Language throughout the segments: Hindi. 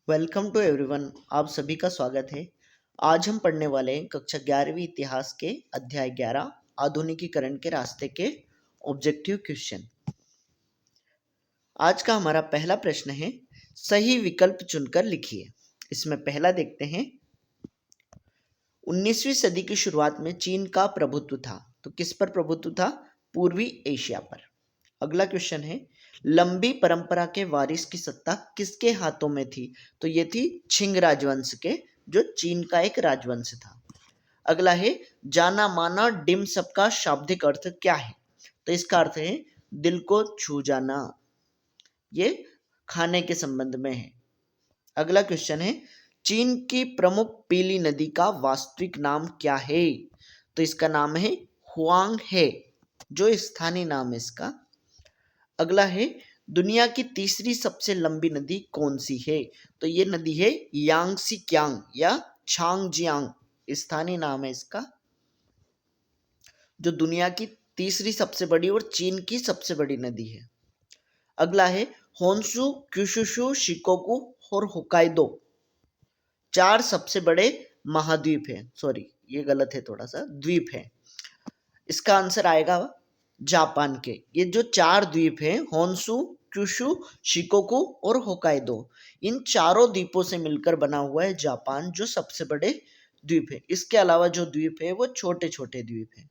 Welcome to everyone. आप सभी का स्वागत है। आज हम पढ़ने वाले हैं कक्षा 11वीं इतिहास के अध्याय 11 आधुनिकीकरण के रास्ते के ऑब्जेक्टिव क्वेश्चन। आज का हमारा पहला प्रश्न है, सही विकल्प चुनकर लिखिए। इसमें पहला देखते हैं, 19वीं सदी की शुरुआत में चीन का प्रभुत्व था। तो किस पर प्रभुत्व था? पूर्वी एशिया पर। अगला क्वेश्चन है, लंबी परंपरा के वारिस की सत्ता किसके हाथों में थी? तो ये थी छिंग राजवंश के, जो चीन का एक राजवंश था। अगला है, जाना माना डिम सप का शाब्दिक अर्थ क्या है? तो इसका अर्थ है दिल को छू जाना। ये खाने के संबंध में है। अगला क्वेश्चन है, चीन की प्रमुख पीली नदी का वास्तविक नाम क्या है? तो इसका नाम है हुआंग है, जो स्थानीय नाम है इसका। अगला है, दुनिया की तीसरी सबसे लंबी नदी कौन सी है? तो ये नदी है यांगसी क्यांग या छांगजियांग, स्थानीय नाम है इसका, जो दुनिया की तीसरी सबसे बड़ी और चीन की सबसे बड़ी नदी है। अगला है, होन्शु, क्यूशुशु, शिकोकू और होकाइदो चार सबसे बड़े महाद्वीप हैं। सॉरी, ये गलत है, थोड़ा सा द्वीप है। इसका आंसर आएगा जापान के। ये जो चार द्वीप हैं, होन्शु, क्यूशु, शिकोकू और होकाइदो, इन चारों द्वीपों से मिलकर बना हुआ है जापान, जो सबसे बड़े द्वीप है। इसके अलावा जो द्वीप है वो छोटे छोटे द्वीप हैं।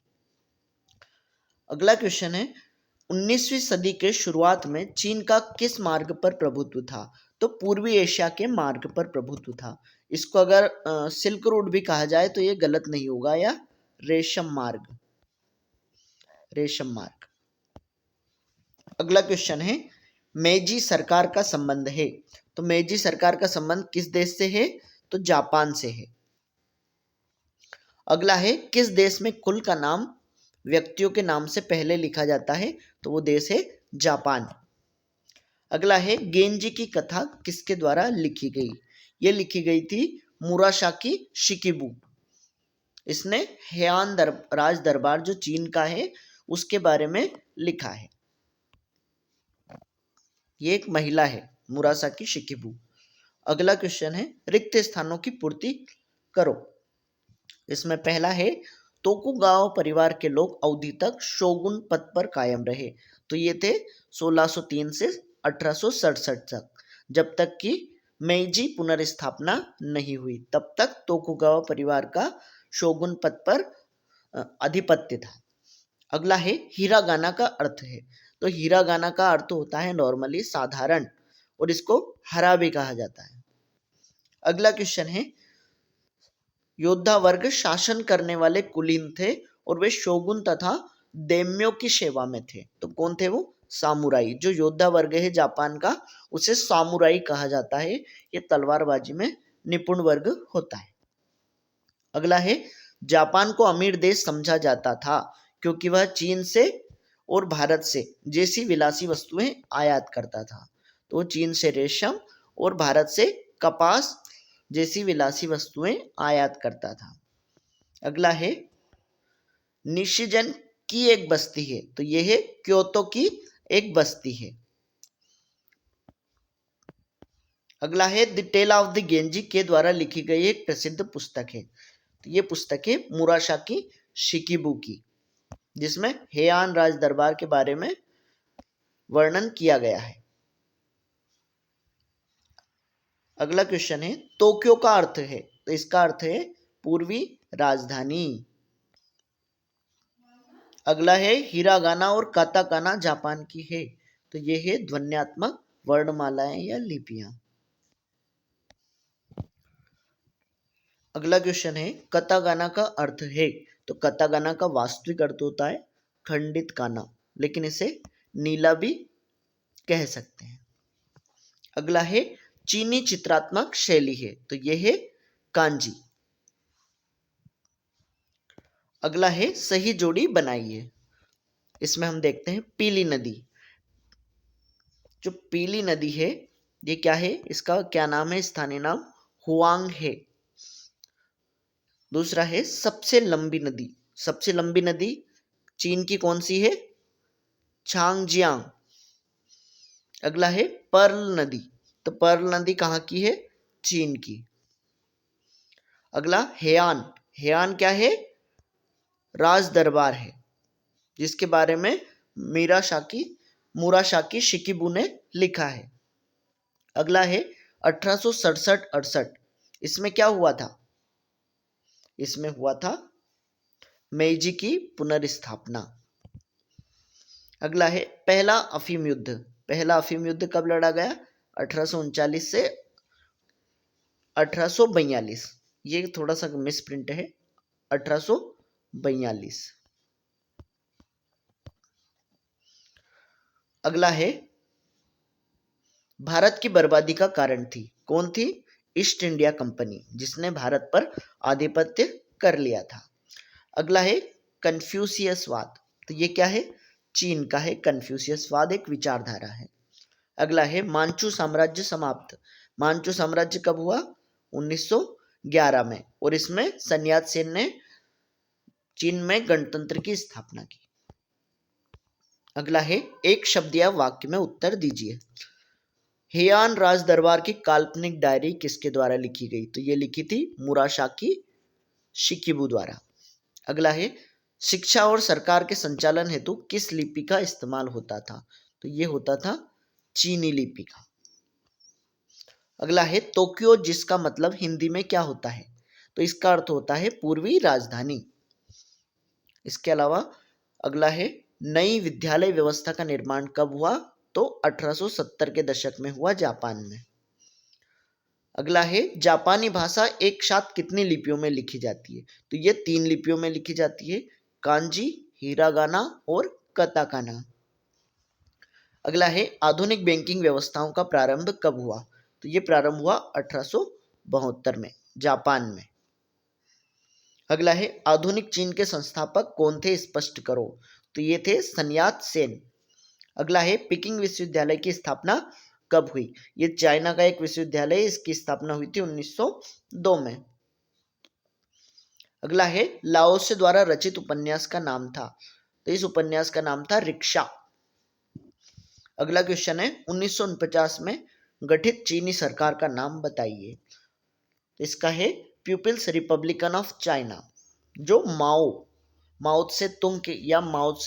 अगला क्वेश्चन है, 19वीं सदी के शुरुआत में चीन का किस मार्ग पर प्रभुत्व था? तो पूर्वी एशिया के मार्ग पर प्रभुत्व था। इसको अगर सिल्क रोड भी कहा जाए तो ये गलत नहीं होगा, या रेशम मार्ग, रेशम मार्ग। अगला क्वेश्चन है, मेजी सरकार का संबंध है। तो मेजी सरकार का संबंध किस देश से है? तो जापान से है। अगला है, किस देश में कुल का नाम व्यक्तियों के नाम से पहले लिखा जाता है? तो वो देश है जापान। अगला है, गेंजी की कथा किसके द्वारा लिखी गई? ये लिखी गई थी मुराशाकी शिकिबू। इसने हेयान राज दरबार जो चीन का है उसके बारे में लिखा है। ये एक महिला है, मुरासाकी शिकिबू। अगला क्वेश्चन है, रिक्त स्थानों की पूर्ति करो। इसमें पहला है, तोकुगावा परिवार के लोग अवधि तक शोगुन पद पर कायम रहे। तो ये थे 1603 से 1867 तक, जब तक कि मेइजी पुनर्स्थापना नहीं हुई, तब तक तोकुगावा परिवार का शोगुन पद पर आधिपत्य था। अगला है, हिरागाना का अर्थ है। तो हिरागाना का अर्थ होता है नॉर्मली साधारण, और इसको हरा भी कहा जाता है। अगला क्वेश्चन है, योद्धा वर्ग शासन करने वाले कुलीन थे और वे शोगुन तथा देम्यो की सेवा में थे। तो कौन थे वो? सामुराई। जो योद्धा वर्ग है जापान का, उसे सामुराई कहा जाता है। ये तलवारबाजी में निपुण वर्ग होता है। अगला है, जापान को अमीर देश समझा जाता था क्योंकि वह चीन से और भारत से जैसी विलासी वस्तुएं आयात करता था। तो चीन से रेशम और भारत से कपास जैसी विलासी वस्तुएं आयात करता था। अगला है, निशिजन की एक बस्ती है। तो यह है क्योतो की एक बस्ती है। अगला है, द टेल ऑफ द गेंजी के द्वारा लिखी गई एक प्रसिद्ध पुस्तक है। तो ये पुस्तक है मुराशाकी शिकिबू की, जिसमें हेयान राज दरबार के बारे में वर्णन किया गया है। अगला क्वेश्चन है, टोक्यो का अर्थ है। तो इसका अर्थ है पूर्वी राजधानी। अगला है, हिरागाना और काताकाना जापान की है। तो ये है ध्वन्यात्मक वर्णमालाएं या लिपियां। अगला क्वेश्चन है, कतागाना का अर्थ है। तो कतागाना का वास्तविक अर्थ होता है खंडित काना, लेकिन इसे नीला भी कह सकते हैं। अगला है, चीनी चित्रात्मक शैली है। तो यह है कांजी। अगला है, सही जोड़ी बनाइए। इसमें हम देखते हैं पीली नदी। जो पीली नदी है ये क्या है? इसका क्या नाम है? स्थानीय नाम हुआंग है। दूसरा है, सबसे लंबी नदी। सबसे लंबी नदी चीन की कौन सी है? छांगजियांग। अगला है पर्ल नदी। तो पर्ल नदी कहाँ की है? चीन की। अगला हेयान, हेयान क्या है? राज दरबार है, जिसके बारे में मुराशाकी शिकिबू ने लिखा है। अगला है 1867-68, इसमें क्या हुआ था? इसमें हुआ था मेइजी की पुनर्स्थापना। अगला है पहला अफीम युद्ध, पहला अफीम युद्ध कब लड़ा गया? 1839 से 1842, ये थोड़ा सा मिस प्रिंट है, 1842। अगला है भारत की बर्बादी का कारण थी, कौन थी? ईस्ट इंडिया कंपनी, जिसने भारत पर आधिपत्य कर लिया था। अगला है कन्फ्यूशियसवाद, तो ये क्या है? चीन का है। कन्फ्यूशियसवाद एक विचारधारा है। अगला है मांचू साम्राज्य समाप्त, मांचू साम्राज्य कब हुआ? 1911 में, और इसमें sun यat-sen ने चीन में गणतंत्र की स्थापना की। अगला है एक शब्द या वाक्य में उत्तर दीजिए। हेयान राज दरबार की काल्पनिक डायरी किसके द्वारा लिखी गई? तो ये लिखी थी मुराशाकी शिकिबू द्वारा। अगला है शिक्षा और सरकार के संचालन हेतु किस लिपि का इस्तेमाल होता था? तो ये होता था चीनी लिपि का। अगला है टोक्यो, जिसका मतलब हिंदी में क्या होता है? तो इसका अर्थ होता है पूर्वी राजधानी। इसके अलावा अगला है नई विद्यालय व्यवस्था का निर्माण कब हुआ? तो 1870 के दशक में हुआ, जापान में। अगला है जापानी भाषा एक साथ कितनी लिपियों में लिखी जाती है? तो ये 3 लिपियों में लिखी जाती है, कांजी, हिरागाना और कताकाना। अगला है आधुनिक बैंकिंग व्यवस्थाओं का प्रारंभ कब हुआ? तो ये प्रारंभ हुआ 1872 में, जापान में। अगला है आधुनिक चीन के संस्थापक कौन थे? स्पष्ट करो। तो ये थे sun yat-sen। अगला है पिकिंग विश्वविद्यालय की स्थापना कब हुई? ये चाइना का एक विश्वविद्यालय, इसकी स्थापना हुई थी 1902 में। अगला है लाओसे द्वारा रचित उपन्यास का नाम था? तो इस उपन्यास का नाम था रिक्शा। अगला क्वेश्चन है 1949 में गठित चीनी सरकार का नाम बताइए। इसका है पीपुल्स रिपब्लिकन ऑफ चाइना, जो माओ से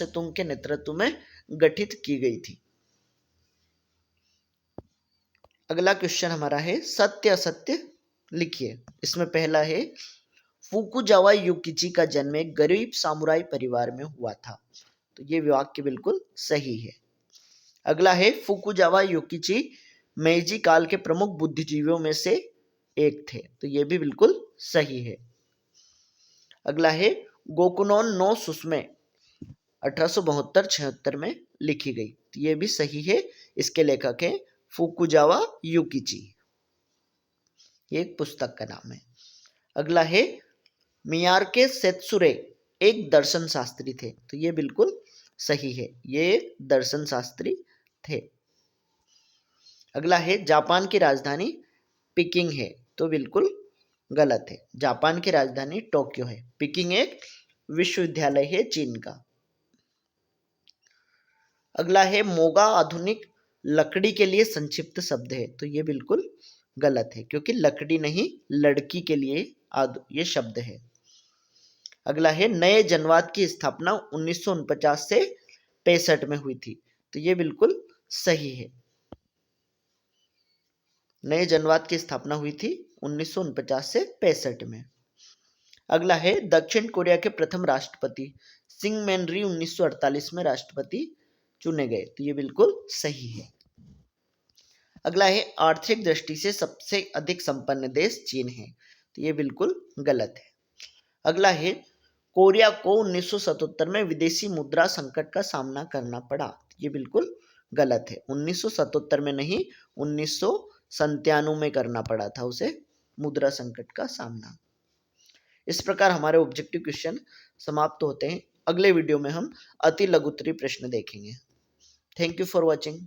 तुंग के नेतृत्व में गठित की गई थी। अगला क्वेश्चन हमारा है सत्य असत्य लिखिए। इसमें पहला है फुकुजावा युकिची का जन्म एक गरीब सामुराई परिवार में हुआ था। तो ये वाक्य बिल्कुल सही है। अगला है फुकुजावा युकिची मेइजी काल के प्रमुख बुद्धिजीवियों में से एक थे। तो ये भी बिल्कुल सही है। अगला है गोकुनोन नो सुस्मे 1872-76 में लिखी गई। तो ये भी सही है। इसके लेखक हैं फुकुजावा युकिची, ये एक पुस्तक का नाम है। अगला है मियारके सेत्सुरे एक दर्शन शास्त्री थे। तो ये बिल्कुल सही है, ये दर्शन शास्त्री थे। अगला है जापान की राजधानी पिकिंग है। तो बिल्कुल गलत है, जापान की राजधानी टोक्यो है। पिकिंग एक विश्वविद्यालय है चीन का। अगला है मोगा आधुनिक लकड़ी के लिए संक्षिप्त शब्द है। तो ये बिल्कुल गलत है, क्योंकि लकड़ी नहीं, लड़की के लिए ये शब्द है। अगला है नए जनवाद की स्थापना 1949 से 65 में हुई थी। तो ये बिल्कुल सही है, नए जनवाद की स्थापना हुई थी 1949 से 65 में। अगला है दक्षिण कोरिया के प्रथम राष्ट्रपति सिंग मैनरी 1948 में राष्ट्रपति चुने गए। तो ये बिल्कुल सही है। अगला है आर्थिक दृष्टि से सबसे अधिक संपन्न देश चीन है। तो ये बिल्कुल गलत है। अगला है कोरिया को 1977 में विदेशी मुद्रा संकट का सामना करना पड़ा। ये बिल्कुल गलत है, 1977 में नहीं, 1997 में करना पड़ा था उसे मुद्रा संकट का सामना। इस प्रकार हमारे ऑब्जेक्टिव क्वेश्चन समाप्त होते हैं। अगले वीडियो में हम अति लघुत्तरीय प्रश्न देखेंगे। Thank you for watching.